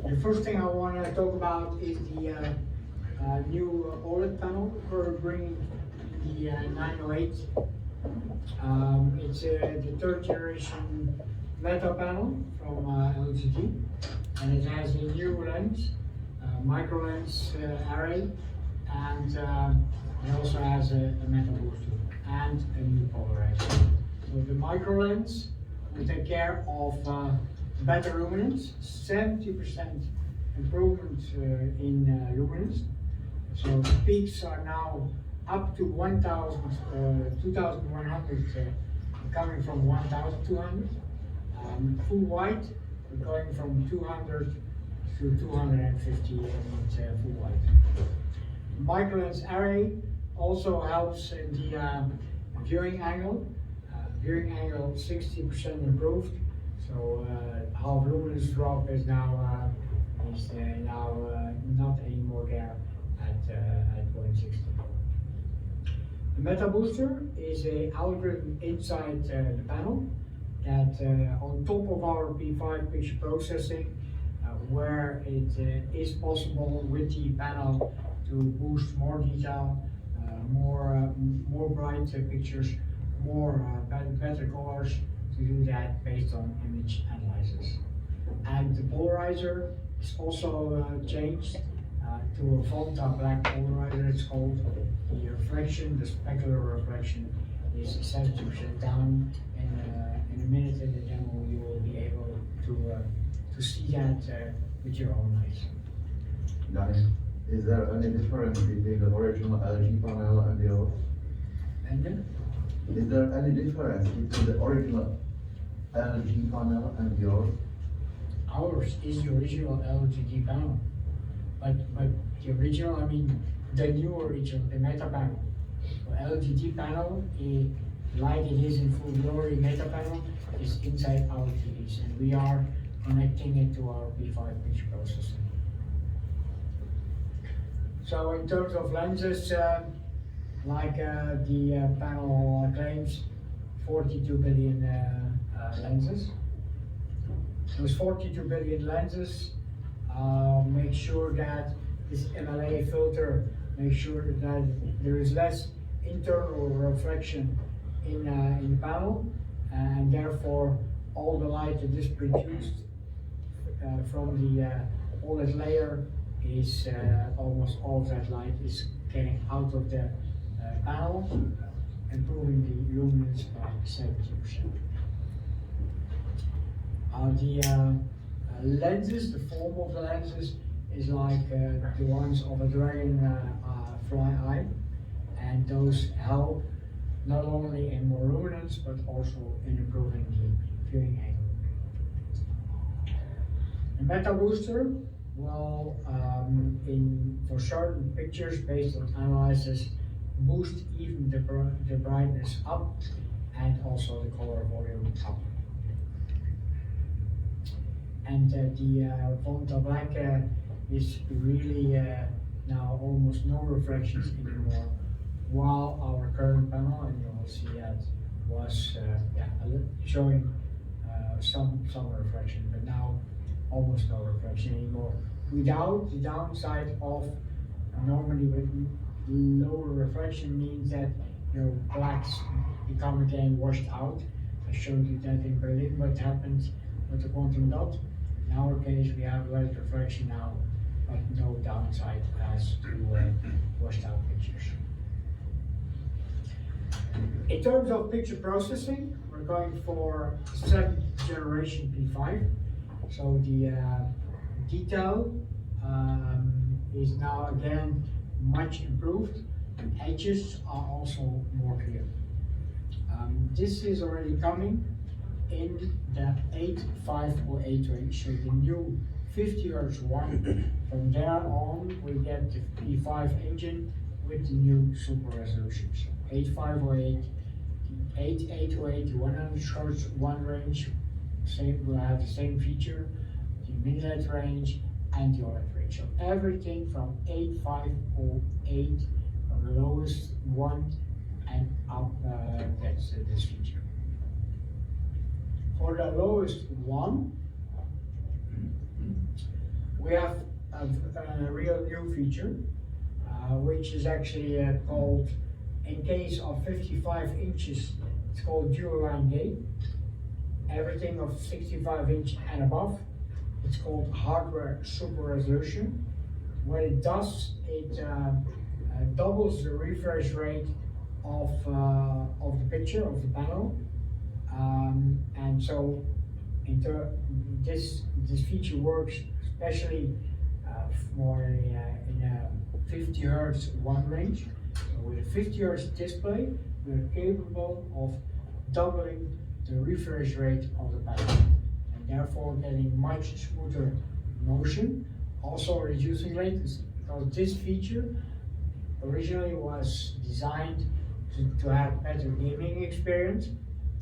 The first thing I want to talk about is the new OLED panel we're bringing, the 908. It's the third generation Meta panel from LTD, and it has a new lens, micro lens array, and it also has a Meta booster and a new polarizer. So the micro lens will take care of better luminance, 70% improvement in luminance. So the peaks are now up to 2100 coming from 1200. Full white, we're going from 200 to 250 in full white. Micro lens array also helps in the viewing angle. Viewing angle 60% improved. So half luminance drop is now not anymore there at 0.60. The Meta Booster is an algorithm inside the panel that on top of our P5 picture processing, where it is possible with the panel to boost more detail, more bright pictures, better colors, to do that based on image analysis. And the polarizer is also changed to a Volta black polarizer. It's called. The reflection, the specular reflection, is 70% down. In a minute in the demo, you will be able to see that with your own eyes. Nice. Is there any difference between the original LG panel and yours? And is there any difference between the original LG panel and yours? Ours is the original LGD panel, but the original, I mean the new original, the Meta panel. So LGD panel, like it is in full glory, Meta panel is inside our TVs, and we are connecting it to our P5 picture processing. So in terms of lenses, like the panel claims, 42 billion lenses. Those 42 billion lenses make sure that this MLA filter makes sure that there is less internal reflection in the panel, and therefore all the light that is produced from the OLED layer is almost all of that light is getting out of the panel, improving the luminance by 70%. The lenses, the form of the lenses is like the ones of a dragonfly eye, and those help not only in more luminance but also in improving the viewing angle. The Meta Booster will, for certain pictures based on analysis, boost even the brightness up and also the color volume up. And the Volta Black is really now almost no reflections anymore, while our current panel, and you will see that, was showing some reflection, but now almost no reflection anymore, without the downside of normally with lower reflection means that blacks become again washed out. I showed you that in Berlin what happens with the quantum dot. In our case, we have less reflection now, but no downside as to washed out pictures. In terms of picture processing, we're going for 7th generation P5. So the detail is now again much improved. Edges are also more clear. This is already coming in the 8508 range, so the new 50 Hz one. From there on, we get the P5 engine with the new super resolution. So 8508, the 8808, the 100 Hz one range, will have the same feature, the mini-LED range and the OLED range. So everything from 8508, from the lowest one and up, gets this feature. For the lowest one, we have a real new feature, which is actually called, in case of 55 inches, it's called dual line gate. Everything of 65 inch and above, it's called hardware super resolution. What it does, it doubles the refresh rate of the picture, of the panel. And so this feature works especially for in a 50 Hertz one range. So with a 50 Hertz display, we're capable of doubling the refresh rate of the panel, and therefore getting much smoother motion, also reducing latency. Because this feature originally was designed to have better gaming experience,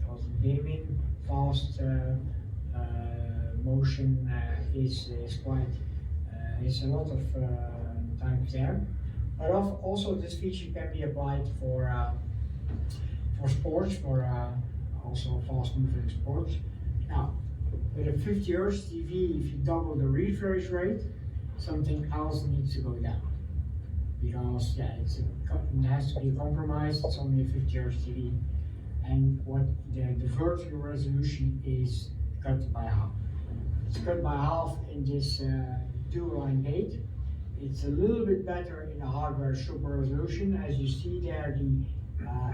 because gaming fast motion is quite it's a lot of times there. But also this feature can be applied for sports, for also fast moving sports. Now, with a 50 Hz TV, if you double the refresh rate, something else needs to go down. Because yeah, it has to be a compromise, it's only a 50 Hz TV. And what the vertical resolution is cut by half. It's cut by half in this dual line gate. It's a little bit better in the hardware super resolution. As you see there, the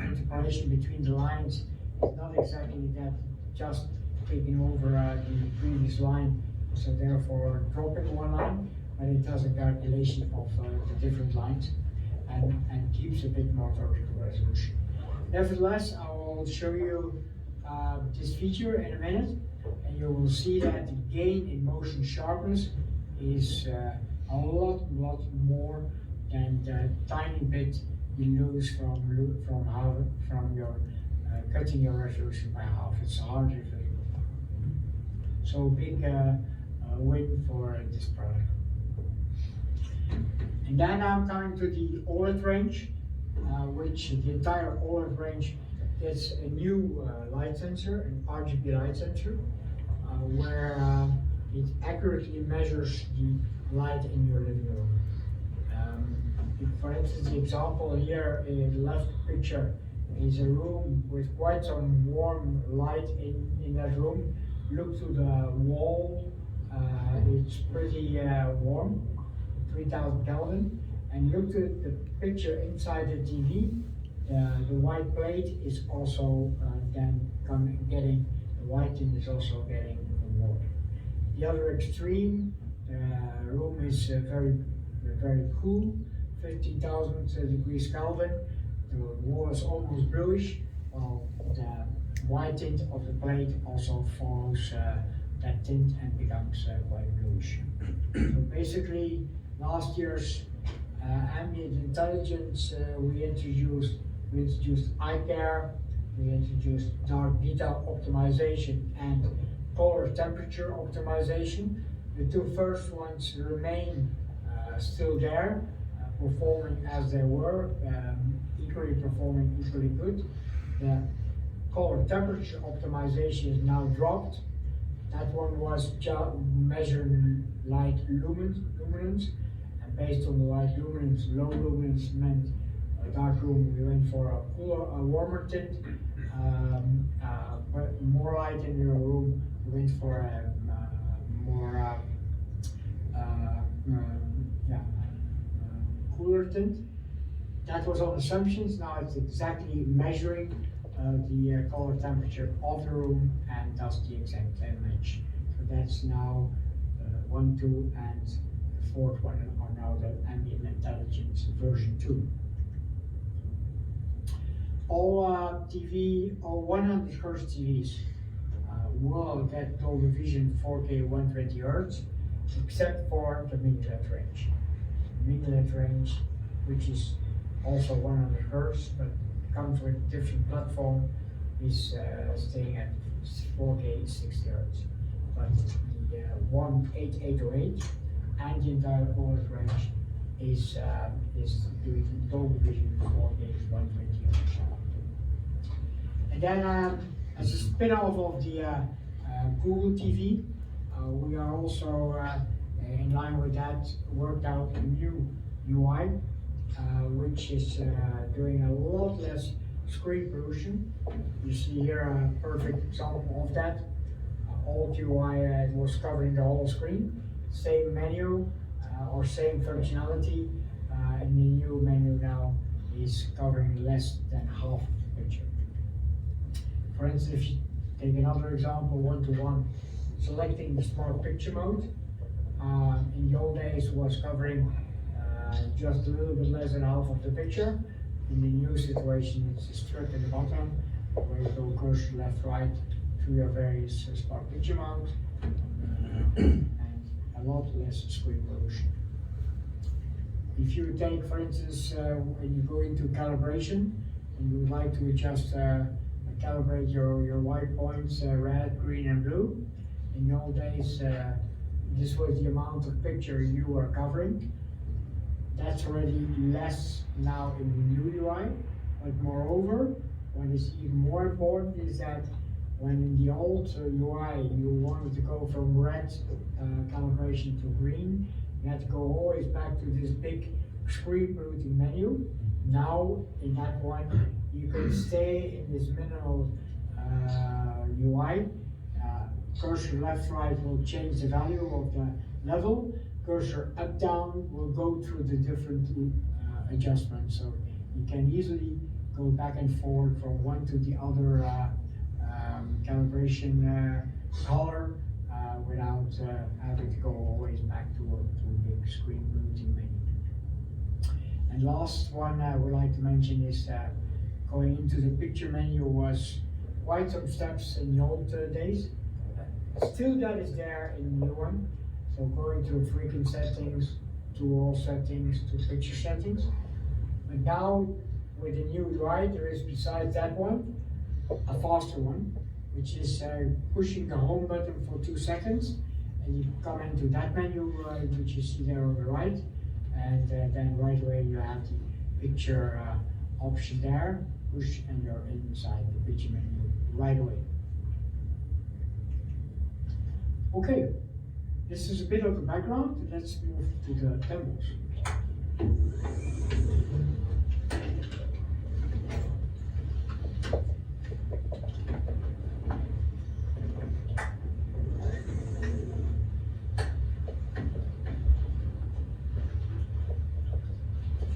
interpolation between the lines is not exactly that, just taking over the previous line, so therefore dropping one line, but it does a calculation of the different lines and keeps a bit more vertical resolution. Nevertheless, I will show you this feature in a minute, and you will see that the gain in motion sharpness is a lot more than the tiny bit you lose from your cutting your resolution by half. It's hardly visible. So big win for this product. And then I'm coming to the OLED range, which the entire OLED range gets a new light sensor, an RGB light sensor, where it accurately measures the light in your living room. For instance, the example here in the left picture is a room with quite some warm light in that room. Look to the wall, it's pretty warm, 3000 Kelvin. And look to the picture inside the TV, the white plate is also then getting, the whiting is also getting warm. The other extreme, the room is very cool, 15,000 degrees Kelvin. The wall is almost bluish, while the white tint of the plate also follows that tint and becomes quite bluish. So basically, last year's ambient intelligence, we introduced eye care, we introduced dark detail optimization and color temperature optimization. The two first ones remain still there, performing as they were, performing equally good. The color temperature optimization is now dropped. That one was measuring light luminance, and based on the light luminance, low luminance meant a dark room. We went for a cooler, a warmer tint. But more light in your room, we went for a more cooler tint. That was on assumptions. Now it's exactly measuring the color temperature of the room and does the exact image. So that's now 1, 2, and the fourth one are now the ambient intelligence version 2. All TV, all 100 Hz TVs will get Dolby Vision 4K 120 Hz, except for the mini LED range. The mini LED range, which is also 100 Hz, but comes with a different platform, is staying at 4K 60 Hz. But the 18808 and the entire OLED range is doing Dolby Vision 4K 120 Hz. And then as a spin-off of the Google TV, we are also in in line with that, worked out a new UI, which is doing a lot less screen pollution. You see here a perfect example of that. Old UI was covering the whole screen, same menu or same functionality, and the new menu now is covering less than half of the picture. For instance, if you take another example, one-to-one, selecting the smart picture mode, in the old days was covering just a little bit less than half of the picture. In the new situation, it's straight at the bottom, where you go cursor left, right, through your various smart picture modes, and a lot less screen pollution. If you take, for instance, when you go into calibration, and you would like to adjust, calibrate your white points, red, green, and blue. In the old days, this was the amount of picture you were covering. That's already less now in the new UI, but moreover, what is even more important is that when in the old UI you wanted to go from red calibration to green, you had to go always back to this big screen polluting menu. Now in that one, you can stay in this minimal UI. Cursor left, right will change the value of the level. Cursor up, down will go through the different adjustments. So you can easily go back and forth from one to the other calibration color without having to go always back to a big screen polluting menu. And last one I would like to mention is going into the picture menu was quite some steps in the old days. Still that is there in the new one. So going to frequent settings, to all settings, to picture settings. But now with the new UI, there is besides that one, a faster one, which is pushing the home button for 2 seconds. And you come into that menu, which you see there on the right. And then right away you have the picture option there, push, and you're inside the picture menu right away. Okay, this is a bit of the background. Let's move to the demos.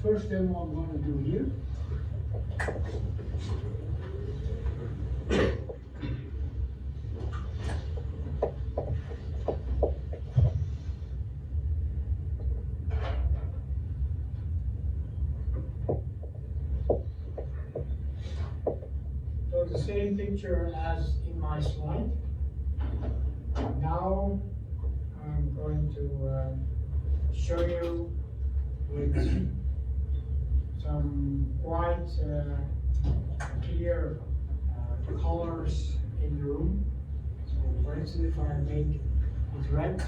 First demo I'm going to do here. So the same picture as in my slide. Now I'm going to show you with some quite clear colors in the room. So for instance, if I make it red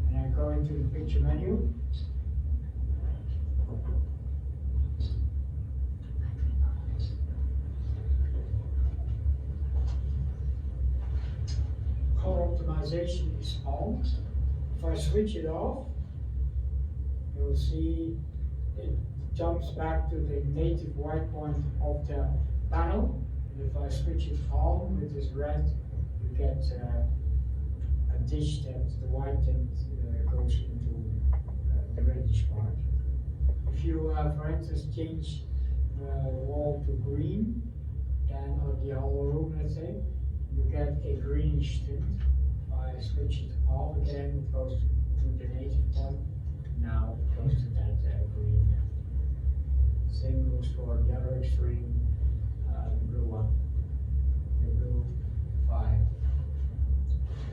and I go into the picture menu, color optimization is on. If I switch it off, you'll see it jumps back to the native white point of the panel. And if I switch it on with this red, you get a dish that the white tint goes into the reddish part. If you, for instance, change the wall to green, then or the whole room, let's say, you get a greenish tint. If I switch it off again, it goes to the native point. Now it goes to that green. Same goes for the other extreme, the blue one. The blue 5.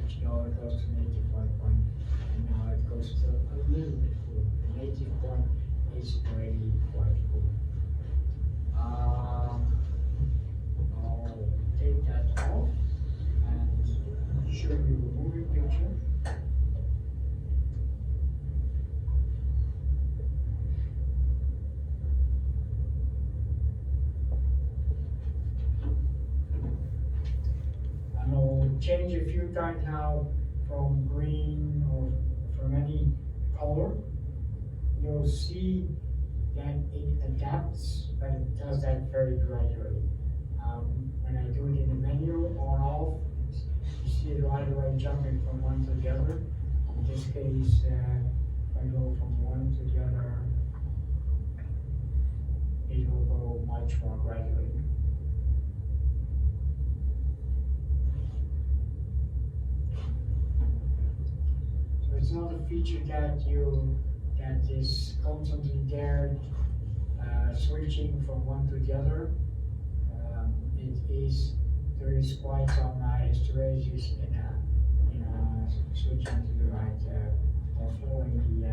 Which now it goes to native white point. And now it goes to a little bit blue. The native point is already quite blue. I'll take that off and show you a moving picture. Change a few times now from green or it adapts, but it does that very gradually. When I do it in the menu on off, you see it right away jumping from one to the other. In this case, if I go from one to the other, it will go much more gradually. So it's not a feature that is constantly there, switching from one to the other. There is quite some hysteresis in switching to the right or following the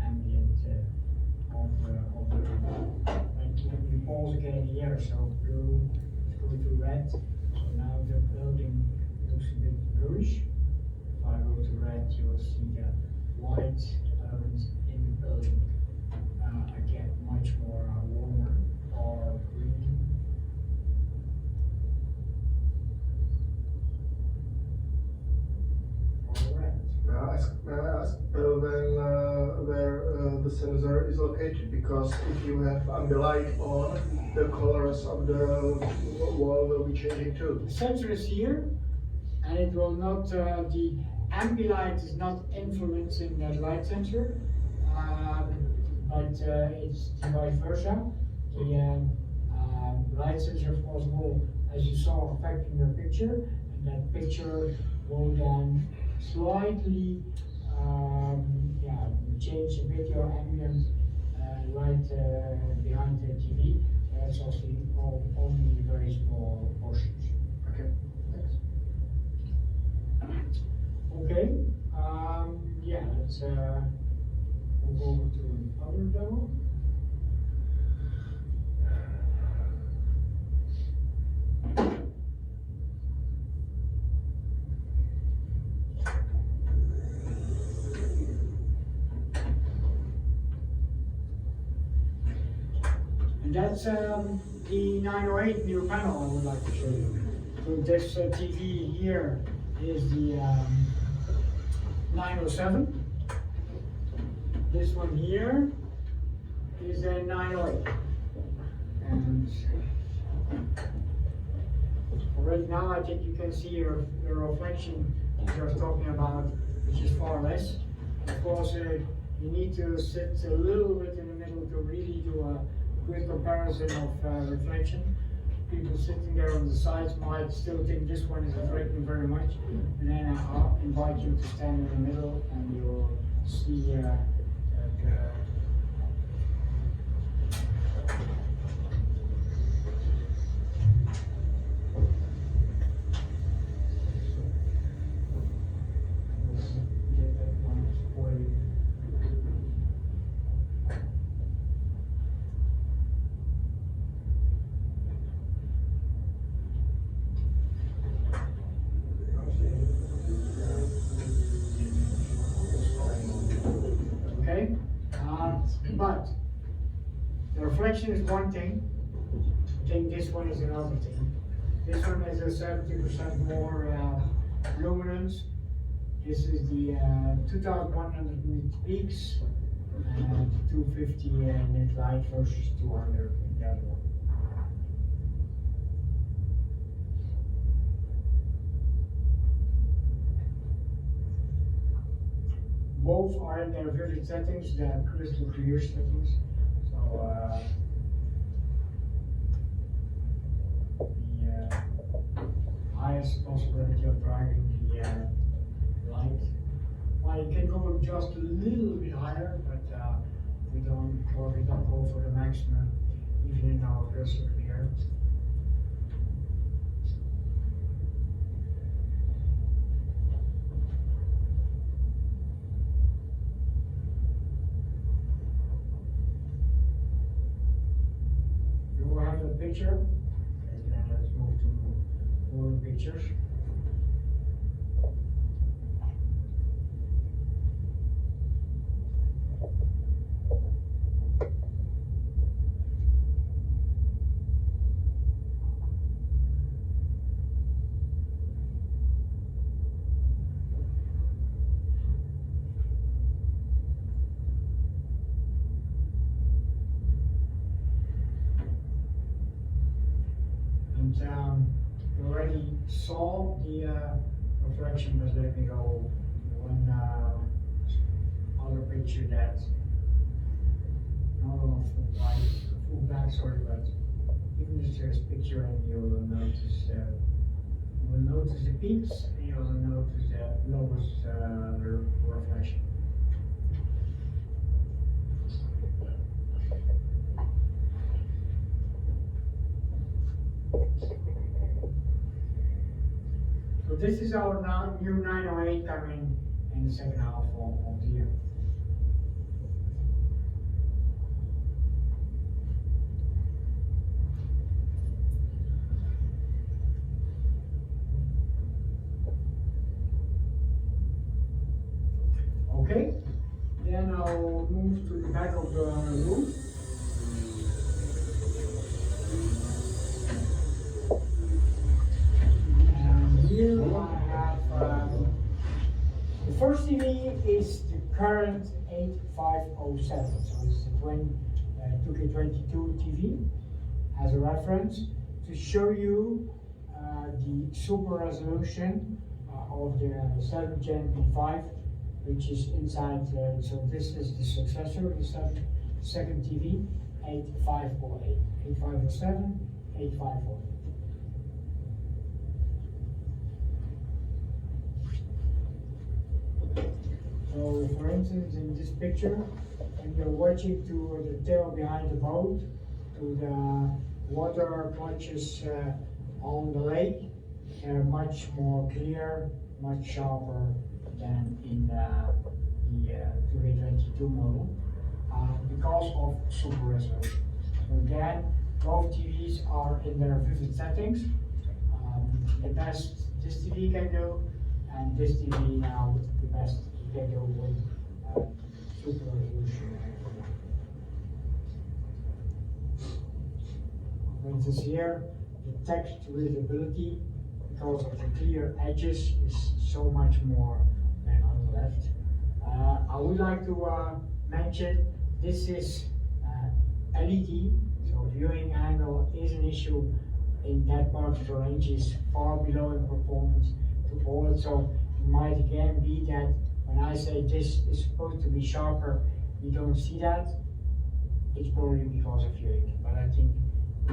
ambient of the room. Like when you pause again here, so blue through to red. So now the building looks a bit bluish. If I go to red, you will see the white elements in the building get much more warmer or green. May I ask where the sensor is located? Because if you have ambilight on, the colors of the wall will be changing too. The sensor is here, and it will not, the ambilight is not influencing the light sensor, but it's vice versa. The light sensor, of course, will, as you saw, affecting your picture, and that picture will then slightly change a bit your ambient light behind the TV. That's also only very small portions. Okay, thanks. Okay, let's move over to another demo. And that's the 908 new panel I would like to show you. So this TV here is the 907. This one here is a 908. And already now I think you can see the reflection that I was talking about, which is far less. Of course, you need to sit a little bit in the middle to really do a good comparison of reflection. People sitting there on the sides might still think this one is reflecting very much, and then I'll invite you to stand in the middle and you'll see get that one for you. Okay, but the reflection is one thing. I think this one is another thing. This one has a 70% more luminance. This is the 2100 nit peaks and 250 nit light versus 200 in the other one. Both are in their vivid settings, the crystal clear settings. So the highest possibility of driving the light. Well, you can go just a little bit higher, but we don't go for the maximum, even in our crystal clear. Have the picture, and then let's move to more pictures. And you already saw the reflection, but let me go one other picture that not on full back, sorry, but even if there's a picture and you will notice the peaks and you will notice the lowest reflection. So this is our new 908 coming in the second half of the year. Okay, then I'll move to the back of the room. And here I have the first TV is the current 8507, so it's the 2K22 TV as a reference to show you the super resolution of the 7th Gen P5. Which is inside, so this is the successor of the second TV, 8508, 8507, 8508. So for instance, in this picture, when you're watching to the tail behind the boat, to the water clutches on the lake, they're much more clear, much sharper than in the 2K22 model because of super resolution. So again, both TVs are in their vivid settings. The best this TV can do, and this TV now the best you can do with super resolution. For instance here, the text readability because of the clear edges is so much more than on the left. I would like to mention this is LED, so viewing angle is an issue in that part of the range, is far below in performance to OLED, so it might again be that when I say this is supposed to be sharper, you don't see that. It's probably because of viewing, but I think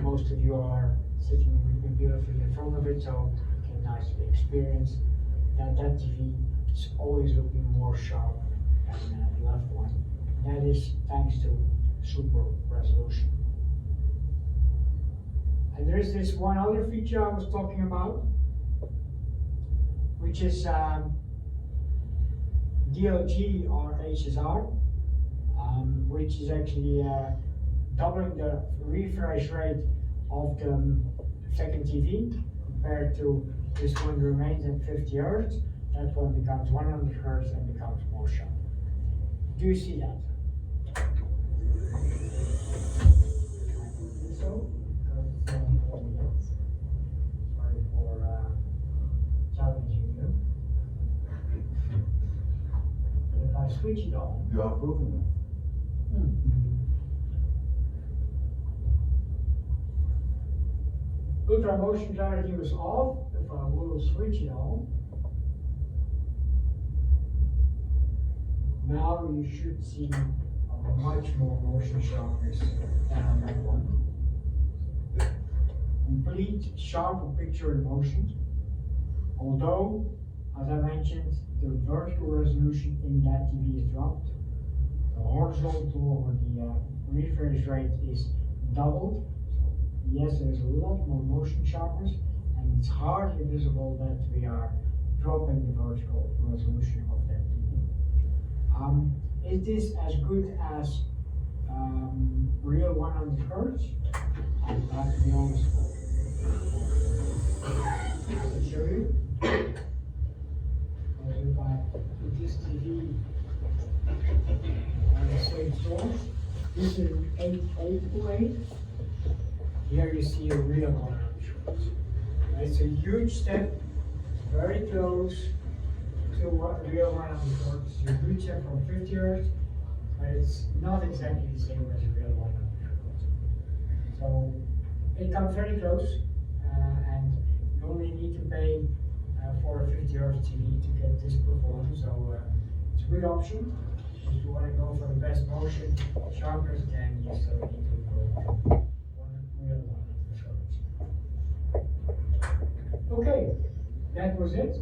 most of you are sitting beautifully in front of it, so you can nicely experience that TV is always looking more sharp than the left one. That is thanks to super resolution. And there is this one other feature I was talking about, which is DLG or HSR, which is actually doubling the refresh rate of the second TV compared to this one remains at 50 Hz. That one becomes 100 Hz and becomes more sharp. Do you see that? So, sorry for challenging you. But if I switch it on, You are proving ultra motion clarity was off. If I will switch it on, now you should see much more motion sharpness than on that one. Complete sharper picture in motion. Although, as I mentioned, the vertical resolution in that TV is dropped. The horizontal or the refresh rate is doubled. So yes, there's a lot more motion sharpness, and it's hardly visible that we are dropping the vertical resolution of that TV. Is this as good as real 100 Hz? I have to be honest. I will show you. Because if I put this TV on the same source, this is 8808. Here you see a real 100 Hz. It's a huge step, very close to what real 100 Hz. It's a huge step from 50 Hz, but it's not exactly the same as a real 100 Hz. So it comes very close, you only need to pay for a 50 Hz TV to get this performance, so it's a good option. If you want to go for the best motion, sharpness, then you still need to go one real one of the phones. Okay, that was it.